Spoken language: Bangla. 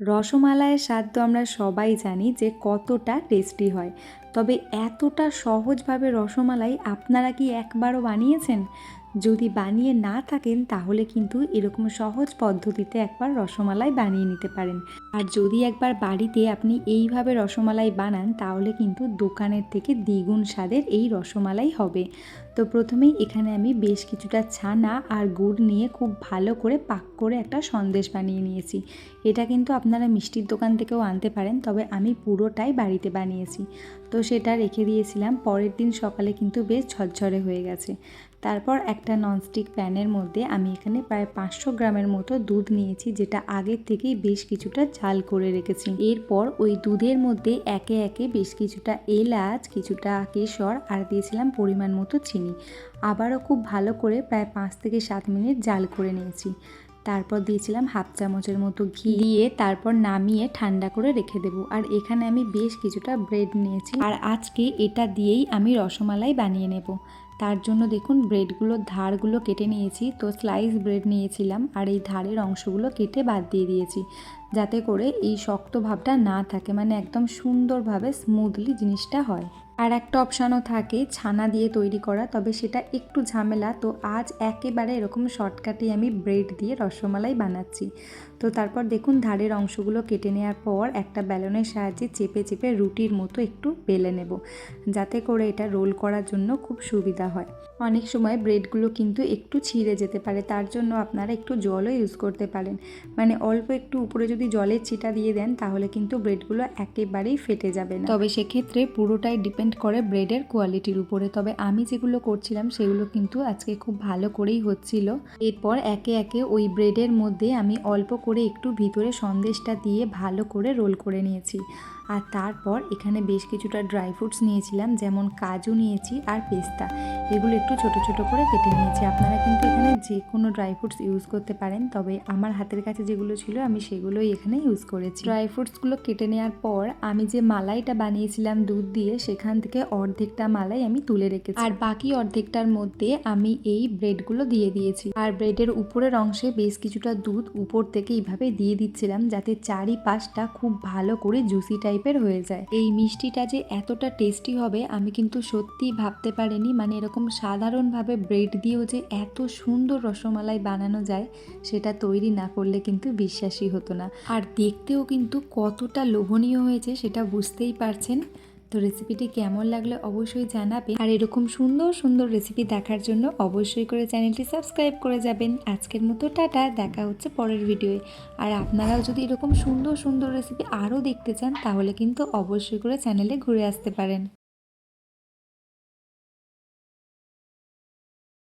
রসমালাইয়ের স্বাদ তো আমরা সবাই জানি যে কতটা টেস্টি হয়, তবে এতটা সহজভাবে রসমালাই আপনারা কি একবারও বানিয়েছেন? যদি বানিয়ে না থাকেন তাহলে কিন্তু এরকম সহজ পদ্ধতিতে একবার রসমালাই বানিয়ে নিতে পারেন। আর যদি একবার বাড়িতে আপনি এইভাবে রসমালাই বানান তাহলে কিন্তু দোকানের থেকে দ্বিগুণ স্বাদের এই রসমালাই হবে। তো প্রথমেই এখানে আমি বেশ কিছুটা ছানা আর গুড় নিয়ে খুব ভালো করে পাক করে একটা সন্দেশ বানিয়ে নিয়েছি। এটা কিন্তু আপনারা মিষ্টির দোকান থেকেও আনতে পারেন, তবে আমি পুরোটাই বাড়িতে বানিয়েছি। তো সেটা রেখে দিয়েছিলাম, পরের দিন সকালে কিন্তু বেশ ঝরঝরে হয়ে গেছে। তারপর একটা ননস্টিক প্যানের মধ্যে আমি এখানে প্রায় 500 গ্রামের মতো দুধ নিয়েছি, যেটা আগের থেকেই বেশ কিছুটা জাল করে রেখেছি। এরপর ওই দুধের মধ্যে একে একে বেশ কিছুটা এলাচ, কিছুটা কেশর আর দিয়েছিলাম পরিমাণ মতো চিনি। আবারও খুব ভালো করে প্রায় 5 থেকে 7 মিনিট জাল করে নিয়েছি। তারপর দিয়েছিলাম হাফ চামচের মতো ঘি দিয়ে তারপর নামিয়ে ঠান্ডা করে রেখে দেবো। আর এখানে আমি বেশ কিছুটা ব্রেড নিয়েছি, আর আজকে এটা দিয়েই আমি রসমালাই বানিয়ে নেব। তার জন্য দেখুন ব্রেডগুলোর ধারগুলো কেটে নিয়েছি। তো স্লাইস ব্রেড নিয়েছিলাম আর এই ধারের অংশগুলো কেটে বাদ দিয়ে দিয়েছি, যাতে করে এই শক্ত ভাবটা না থাকে, মানে একদম সুন্দরভাবে স্মুথলি জিনিসটা হয়। আর একটা অপশানও থাকে ছানা দিয়ে তৈরি করা, তবে সেটা একটু ঝামেলা। তো আজ একেবারে এরকম শর্টকাটেই আমি ব্রেড দিয়ে রসমালাই বানাচ্ছি। তো তারপর দেখুন ধারের অংশগুলো কেটে নেওয়ার পর একটা বেলনের সাহায্যে চেপে চেপে রুটির মতো একটু বেলে নেব, যাতে করে এটা রোল করার জন্য খুব সুবিধা হয়। অনেক সময় ব্রেডগুলো কিন্তু একটু ছিঁড়ে যেতে পারে, তার জন্য আপনারা একটু জলও ইউজ করতে পারেন। মানে অল্প একটু উপরে যদি জলের ছিটা দিয়ে দেন তাহলে কিন্তু ব্রেডগুলো একেবারেই ফেটে যাবে না। তবে সেক্ষেত্রে পুরোটাই ডিপেন্ড করে ব্রেডের কোয়ালিটির উপরে। তবে আমি যেগুলো করছিলাম সেগুলো কিন্তু আজকে খুব ভালো করেই হচ্ছিল। এরপর একে একে ওই ব্রেডের মধ্যে আমি অল্প করে একটু ভিতরে সন্দেশটা দিয়ে ভালো করে রোল করে নিয়েছি। আর তারপর এখানে বেশ কিছুটা ড্রাই ফ্রুটস নিয়েছিলাম, যেমন কাজু নিয়েছি আর পেস্তা। এগুলো একটু ছোট ছোট করে কেটে নিয়েছি। আপনারা কিন্তু এখানে যে কোনো ড্রাই ফ্রুটস ইউজ করতে পারেন, তবে আমার হাতের কাছে যেগুলো ছিল আমি সেগুলোই এখানে ইউজ করেছি। ড্রাই ফ্রুটসগুলো কেটে নেওয়ার পর আমি যে মালাইটা বানিয়েছিলাম দুধ দিয়ে, সেখান থেকে অর্ধেকটা মালাই আমি তুলে রেখেছি, আর বাকি অর্ধেকটার মধ্যে আমি এই ব্রেডগুলো দিয়ে দিয়েছি। আর ব্রেডের উপরের অংশে বেশ কিছুটা দুধ উপর থেকে এইভাবে দিয়ে দিচ্ছিলাম, যাতে চারিপাশটা খুব ভালো করে জুসি টাইপের হয়ে যায়। এই মিষ্টিটা যে এতটা টেস্টি হবে আমি কিন্তু সত্যিই ভাবতে পারিনি। মানে এরকম সাধারণভাবে ব্রেড দিয়েও যে এত সুন্দর রসমালাই বানানো যায়, সেটা তৈরি না করলে কিন্তু বিশ্বাসই হতো না। আর দেখতেও কিন্তু কতটা লোভনীয় হয়েছে সেটা বুঝতেই পারছেন। তো রেসিপিটি কেমন লাগলো অবশ্যই জানাবেন, আর এরকম সুন্দর সুন্দর রেসিপি দেখার জন্য অবশ্যই করে চ্যানেলটি সাবস্ক্রাইব করে যাবেন। আজকের মতো টাটা, দেখা হচ্ছে পরের ভিডিওয়ে। আর আপনারাও যদি এরকম সুন্দর সুন্দর রেসিপি আরও দেখতে চান তাহলে কিন্তু অবশ্যই করে চ্যানেলে ঘুরে আসতে পারেন।